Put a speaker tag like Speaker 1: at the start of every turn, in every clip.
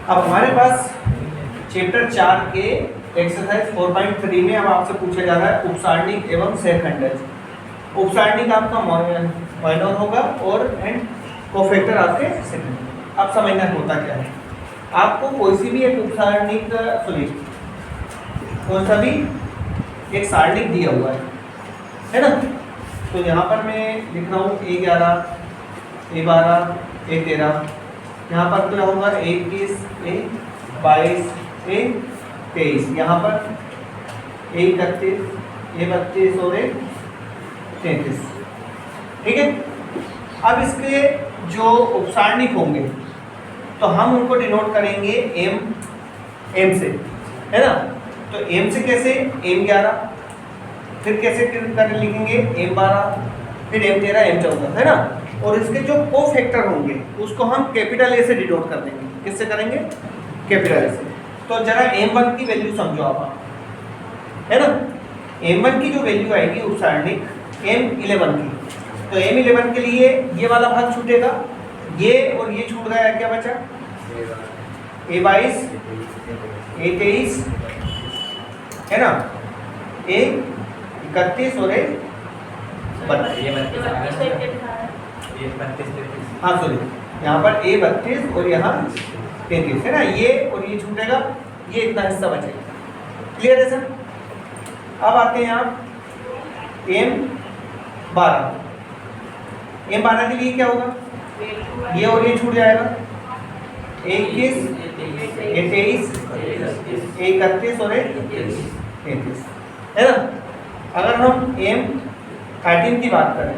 Speaker 1: अब हमारे पास चैप्टर 4 के एक्सरसाइज 4.3 में अब आपसे पूछा जा रहा है उपसारणिक एवं सहखंडज। उपसारणिक आपका माइनर होगा और एंड कोफैक्टर आपके सेकंड। अब समझना होता क्या है, आपको कोई सी भी एक उपसारणिक कौन सा भी एक सारणिक दिया हुआ है ना। तो यहाँ पर मैं लिख रहा हूँ A11, A12, A13। यहाँ पर क्या होगा A21, A22, A23। यहाँ पर A31, A32 और A33। ठीक है। अब इसके जो उपसारणिक होंगे तो हम उनको डिनोट करेंगे M से, है ना। तो M से कैसे, M11, फिर कैसे कर लिखेंगे M12, फिर M13, M14, है ना। और इसके जो कोफैक्टर होंगे उसको हम कैपिटल ए से डिनोट कर देंगे। किससे करेंगे, कैपिटल ए से। तो जरा M1 की वैल्यू समझो आप, है ना। M1 की जो वैल्यू आएगी उपसारणिक M11 की, तो M11 के लिए ये वाला भाग छूटेगा, ये और ये छूट गया, क्या बचा A22, A23, है ना, A31 और हाँ सॉरी, यहाँ पर A32 और यहाँ 33, है ना। ये और ये छूटेगा, ये इतना हिस्सा बचेगा। क्लियर है सर। अब आते हैं यहाँ M12 के लिए क्या होगा, ये और ये छूट जाएगा, 21, A23, A31 और A33, है ना। अगर हम M13 की बात करें,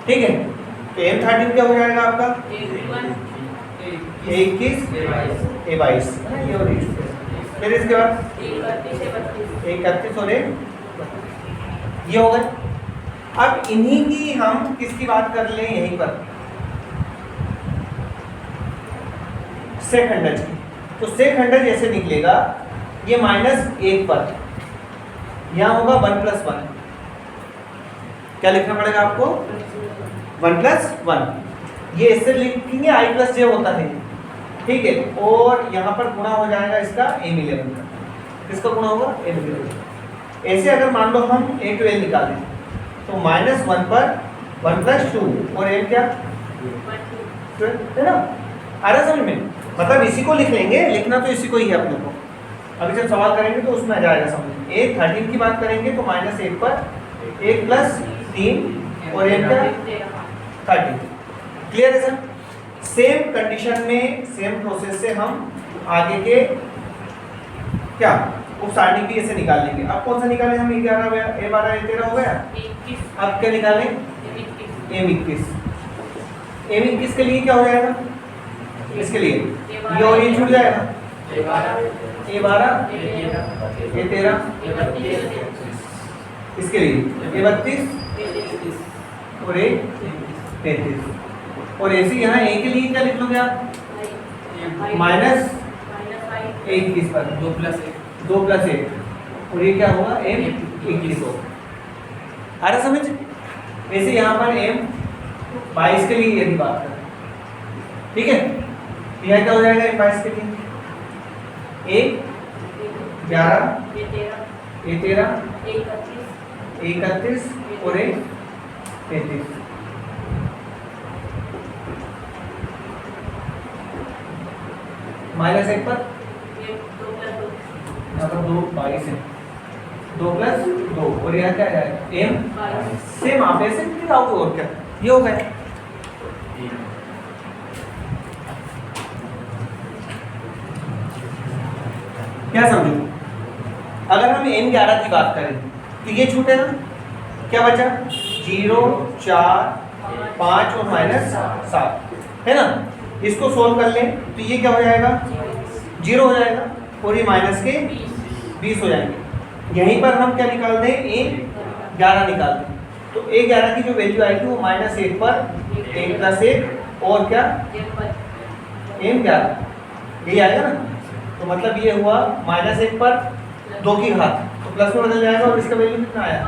Speaker 1: ठीक है, तो M13 क्या हो जाएगा आपका A21, A22, ये और ये। फिर इसके बाद A31 और ये हो गए। अब इन्हीं की हम किसकी बात कर लें, यहीं पर सहखंडज की। तो सहखंडज ऐसे निकलेगा, ये -1 पर यहाँ होगा 1 + 1। क्या लिखना पड़ेगा आपको, 1 + 1। ये इससे लिखेंगे I + J होता है, ठीक है। और यहाँ पर गुणा हो जाएगा इसका M11 का, किसका गुणा होगा M11। ऐसे अगर मान लो हम A12 निकालें तो -1 पर 1 + 2 और M क्या 12, है ना। आ रहा समझ में, मतलब इसी को लिख लेंगे, लिखना तो इसी को ही है अपने को। अभी जब सवाल करेंगे तो उसमें आ जाएगा समझ में। A13 की बात करेंगे तो -1 पर 1 + 3 और M क्या 13। क्लियर है सर। सेम कंडीशन में सेम प्रोसेस से हम आगे के क्या उपसारणिक भी ऐसे निकाल लेंगे। अब कौन सा निकालें हम, A11, A12, A13 हो गया। अब क्या निकालें, M21 के लिए क्या हो जाएगा, इसके लिए ये और ये छूट जाएगा, A12, A13, इसके लिए A32 और A33। और ऐसे यहाँ A के लिए क्या लिख लोगे आप, -21 पर 2 + 1 और ये क्या होगा M21 होगा। आ रहा समझ। वैसे यहाँ पर M22 के लिए यदि बात करें, ठीक है, यह क्या हो जाएगा M22 के लिए A11, A13, A31 और A33। -1 पर यहाँ पर 2 22 है, 2 + 2 और यहाँ क्या है M सेम आप ऐसे फिर आओगे और क्या ये हो गया। क्या समझो, अगर हम M11 की बात करें तो ये छूटेगा, क्या बचा 0, 4, 5 और -7, है ना। इसको सोल्व कर लें तो ये क्या हो जाएगा 0 हो जाएगा और ये -20 हो जाएंगे। यहीं पर हम क्या निकाल दें, A11 निकाल दें। तो A11 की जो वैल्यू आएगी वो -1 पर 1 + 1 और क्या M11, यही आएगा ना। तो मतलब ये हुआ -1 पर 2 की घात, तो प्लस में बदल जाएगा और इसका वैल्यू कितना आया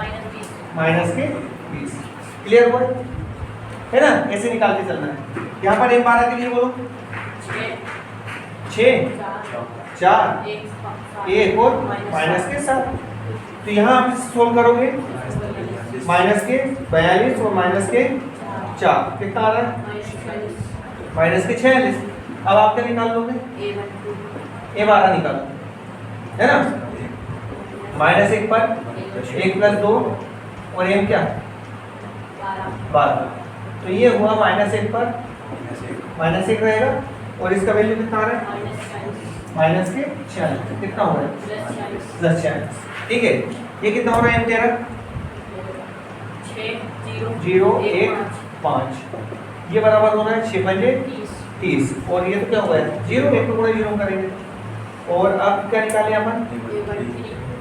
Speaker 1: -20। क्लियर हुआ, है ना। ऐसे निकाल के चलना है। यहाँ पर M12 के लिए बोलो 6 4 1 और माइनस के 7। तो यहाँ आप सोल्व करोगे माइनस के 42 और माइनस के 4 कितना आ रहा है माइनस के 46। अब आप क्या निकाल लोगे A12 निकालो है ना। -1 पर 1 + 2 और m क्या 12। तो ये हुआ -1 पर -1 रहेगा और इसका वैल्यू कितना आ रहा है माइनस के 46। कितना हो रहा है +46। ठीक है ये कितना हो रहा है m13 0 1 5। ये बराबर होना है 6 × 30 और ये तो क्या हुआ है 0 1 को गुणा 0 करेंगे। और अब क्या निकाले अपन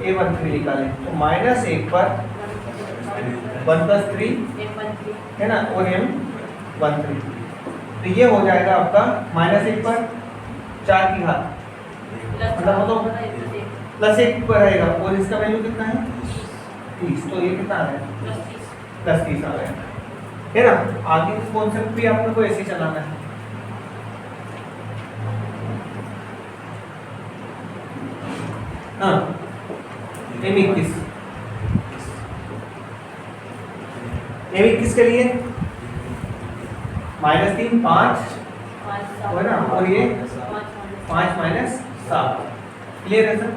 Speaker 1: A13 निकाले तो -1 पर 1 + 3 है ना और m13। तो ये हो जाएगा आपका -1 पर 4 की घात मतलब +1 पर रहेगा और इसका वैल्यू कितना है 30। तो ये कितना आ रहा है +30 आ रहा है ना। आगे इस कॉन्सेप्ट भी आप लोग को ऐसे चलाना है। हाँ M21 के लिए -3 5 है ना और ये 5 - 7 क्लियर है सर।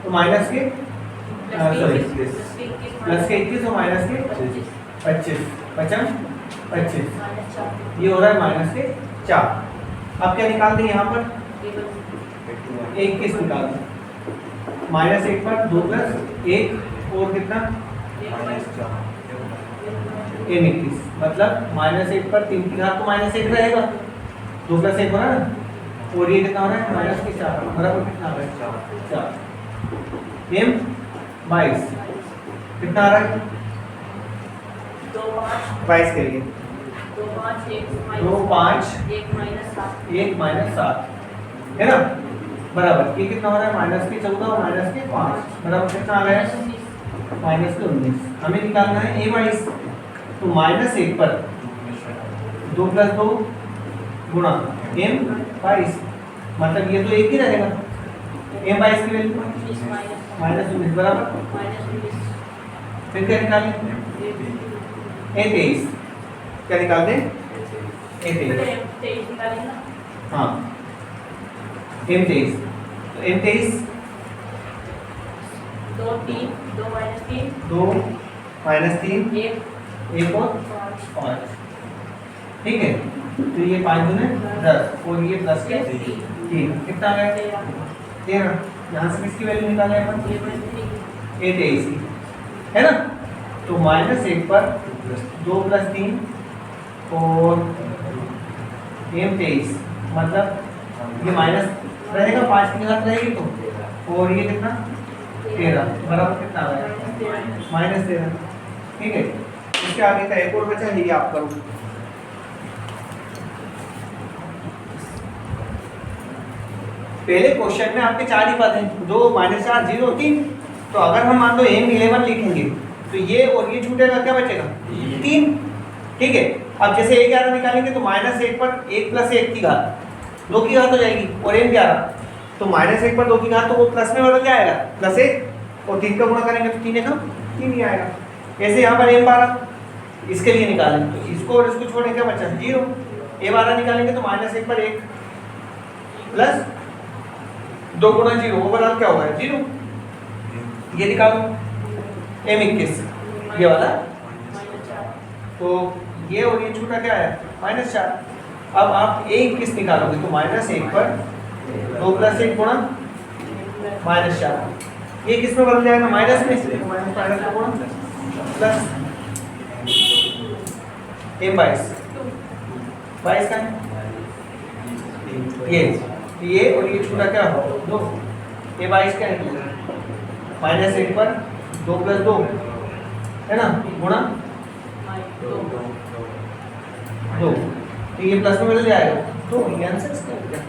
Speaker 1: तो माइनस के सॉरी प्लस के 21 और माइनस के 25 25 ये हो रहा है माइनस के 4। अब क्या निकाल दें यहाँ पर 21 निकाल दें -1 पर 2 + 1 और कितना M21 मतलब -1 पर 3 की घात तो -1 रहेगा 2 + 1 हो रहा है ना और ये कितना हो रहा है माइनस के 4 बराबर कितना आ रहा है 4। M22 कितना आ रहा है 22 के लिए 2 5 1 - 7 है ना बराबर ये कितना हो रहा है -14 और -5 बराबर कितना आ रहा है -19। हमें निकालना है A22 तो -1 पर 2 + 2 गुणा M22 मतलब ये तो एक ही रहेगा M22 की वैल्यू -19 बराबर फिर क्या निकालें A23 क्या निकाल दें A23 हाँ M23 तो M23 2 -3 1 और 5 ठीक है। तो ये 5 × 10 और ये प्लस के 3 कितना आ गया 13। यहाँ से किसकी वैल्यू निकाले अपन A23 की है ना। तो -1 पर 2 + 3 और M23 मतलब ये माइनस रहेगा 5 की घात रहेगी तो और ये कितना 13 बराबर कितना आ रहा है -13। ठीक है इसके आगे का एक और बचा है ये आप करो। पहले क्वेश्चन में आपके 4 ही पद हैं 2 -4 0 3। तो अगर हम मान लो M11 लिखेंगे तो ये और ये छूटेगा क्या बचेगा 3। ठीक है अब जैसे A11 निकालेंगे तो -1 पर 1 + 1 की घात 2 की घात हो जाएगी और M11 तो -1 पर 2 की घात तो वो प्लस में बदल जाएगा +1 और 3 का गुणा करेंगे तो 3 का 3 ही आएगा। ऐसे यहाँ पर M12 इसके लिए निकालेंगे तो इसको और इसको छोड़ने क्या बचा 0। A12 निकालेंगे तो -1 पर 1 प्लस 2 × 0 ओवरऑल क्या होगा 0। ये निकालो M21 ये वाला तो ये और ये छूटा क्या है -4। अब आप A21 निकालोगे तो -1 पर 2 + 1 गुणा -4 ये किस में बदल जाएगा माइनस में तो माइनस का गुणा प्लस M22 22 का ये और ये छूटा क्या हो 2 ये 22 का निकलेगा -1 पर 2 + 2 है ना गुणा 2 तो ये प्लस में बदल जाएगा तो ये आंसर इसका हो गया।